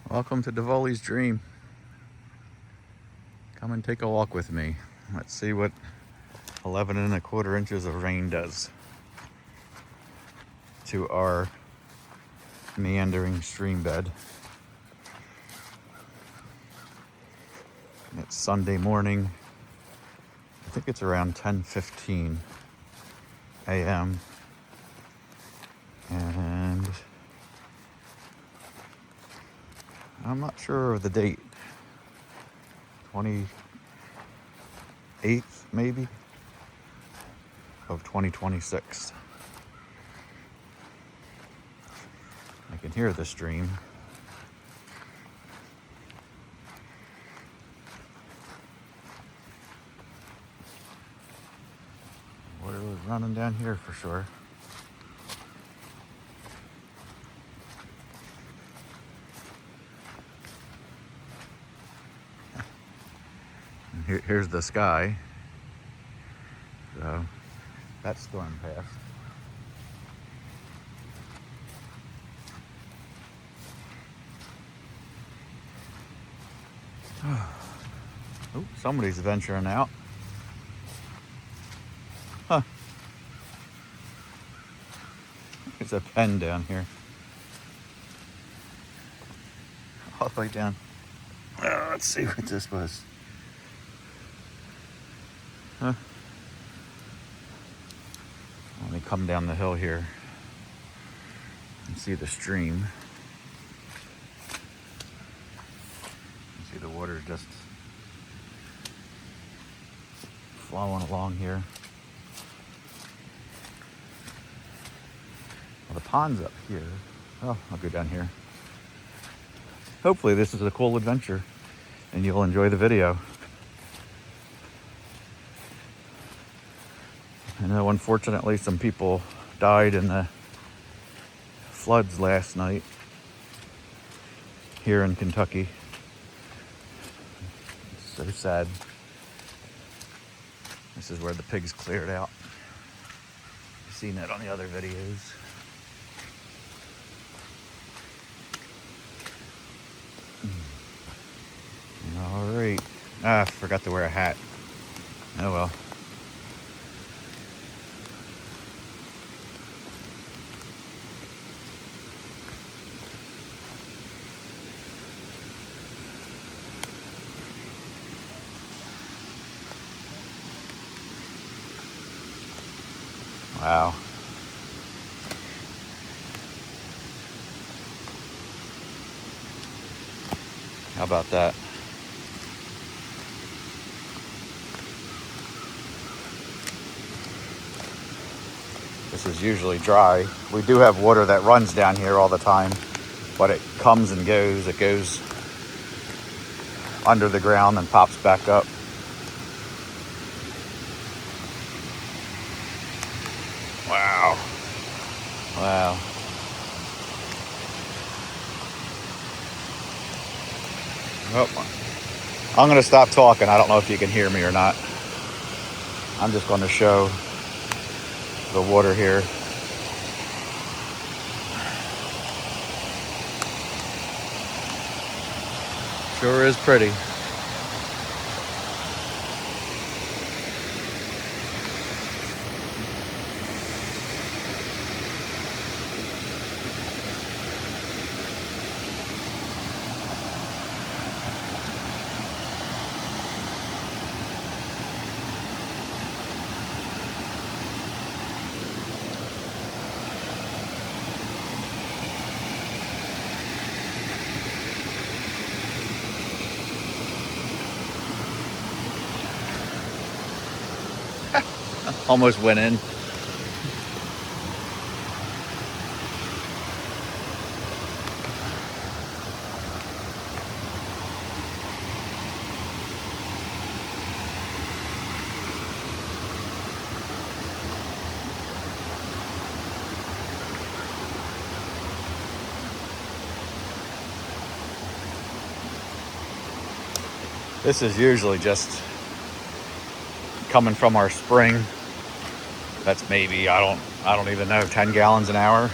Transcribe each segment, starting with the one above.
Welcome to Divoli's Dream. Come and take a walk with me. Let's see what 11 1/4 inches of rain does to our meandering stream bed. It's Sunday morning. I think it's around 10:15 a.m. and I'm not sure of the date. 28th maybe of 2026. I can hear the stream. Water was running down here for sure. And here's the sky. So that storm passed. Oh, somebody's venturing out. Huh. There's a pen down here. All the way down. Let's see what this was. Huh. Let me come down the hill here and see the stream. You see the water just flowing along here. Well, the pond's up here. Oh, I'll go down here. Hopefully this is a cool adventure and you'll enjoy the video. I know unfortunately some people died in the floods last night here in Kentucky. It's so sad. This is where the pigs cleared out. You've seen that on the other videos. All right. I forgot to wear a hat. Oh well. Wow. How about that? This is usually dry. We do have water that runs down here all the time, but it comes and goes. It goes under the ground and pops back up. Wow. Wow. Oh, I'm going to stop talking. I don't know if you can hear me or not. I'm just going to show the water here. Sure is pretty. Almost went in. This is usually just coming from our spring. That's maybe, I don't even know, 10 gallons an hour.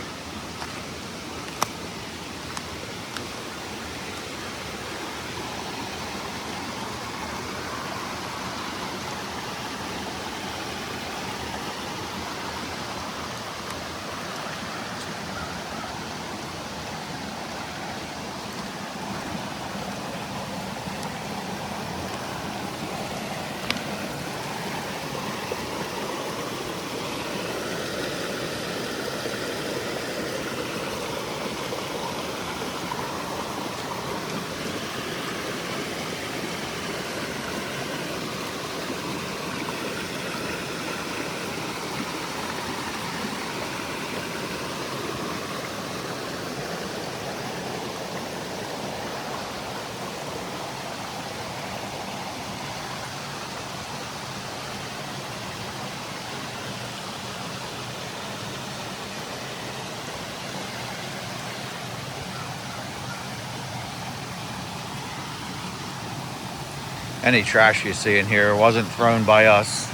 Any trash you see in here wasn't thrown by us.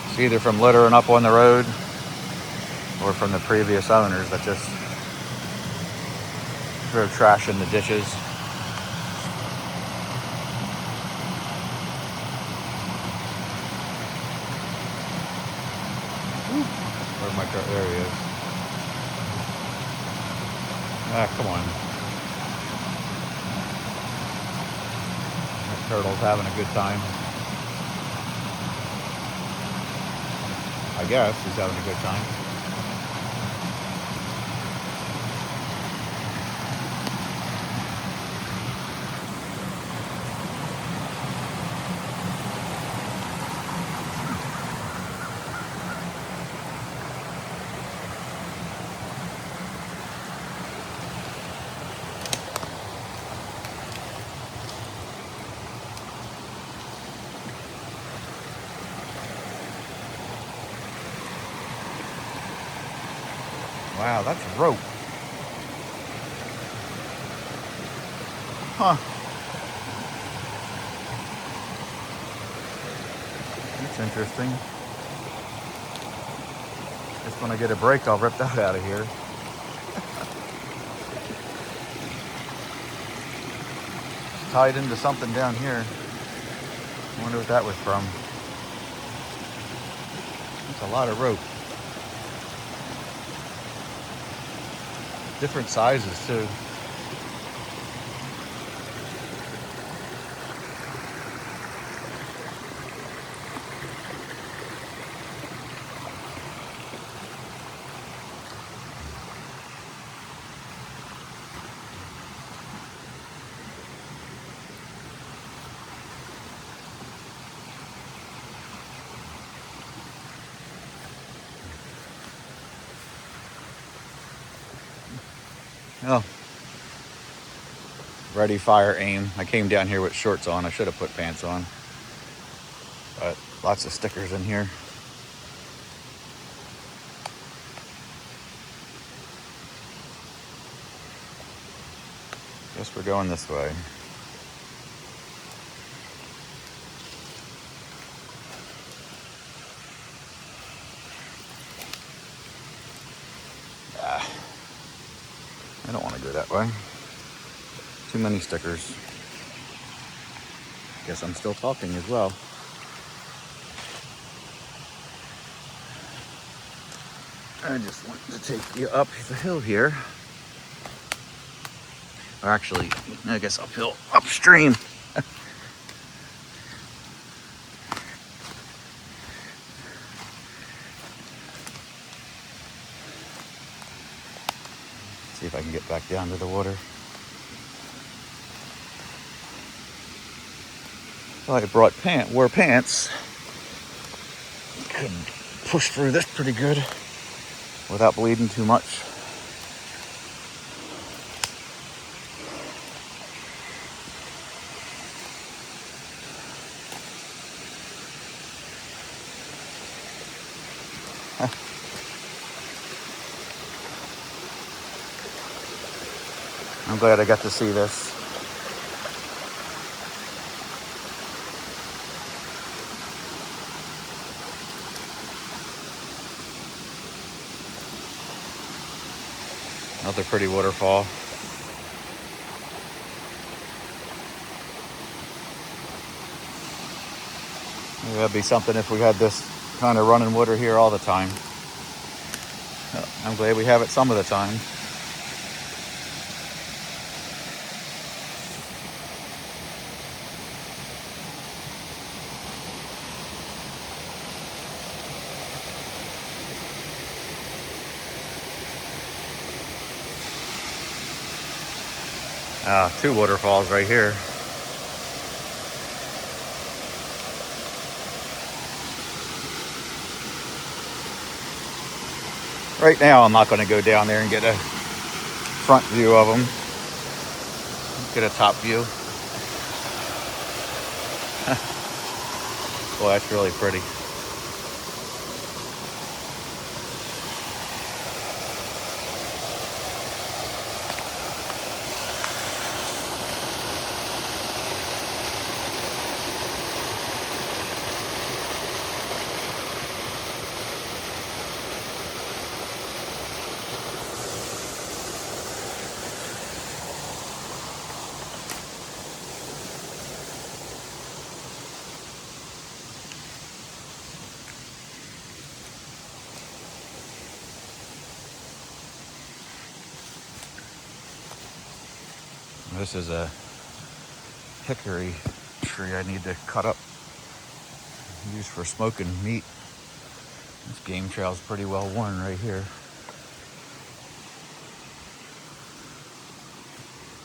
It's either from littering up on the road or from the previous owners that just throw trash in the ditches. Where's my car? There he is. Ah, come on. That turtle's having a good time. I guess he's having a good time. Wow, that's rope. Huh. That's interesting. Just when I get a break, I'll rip that out of here. It's tied into something down here. I wonder what that was from. That's a lot of rope. Different sizes too. Oh. Ready, fire, aim. I came down here with shorts on. I should have put pants on. But lots of stickers in here. Guess we're going this way. I don't want to go that way. Too many stickers. Guess I'm still talking as well. I just want to take you up the hill here. Or actually, I guess uphill, upstream. See if I can get back down to the water. Well, I brought wore pants. Could push through this pretty good without bleeding too much. I'm glad I got to see this. Another pretty waterfall. Maybe that'd be something if we had this kind of running water here all the time. I'm glad we have it some of the time. Two waterfalls right here. Right now, I'm not going to go down there and get a front view of them. Get a top view. Boy, that's really pretty. This is a hickory tree I need to cut up, use for smoking meat. This game trail's pretty well worn right here.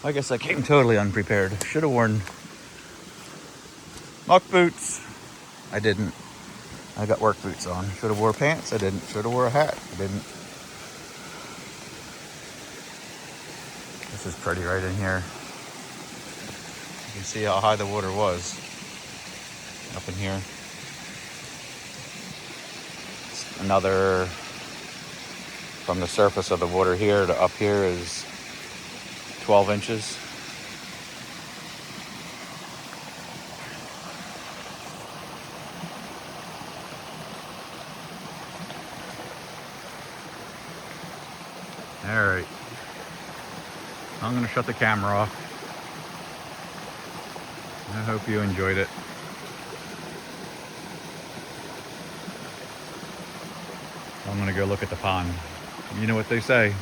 I guess I came totally unprepared. Should have worn muck boots. I didn't. I got work boots on. Should have wore pants. I didn't. Should have wore a hat. I didn't. This is pretty right in here. You can see how high the water was up in here. It's another, from the surface of the water here to up here is 12 inches. All right, I'm gonna shut the camera off. I hope you enjoyed it. I'm gonna go look at the pond. You know what they say,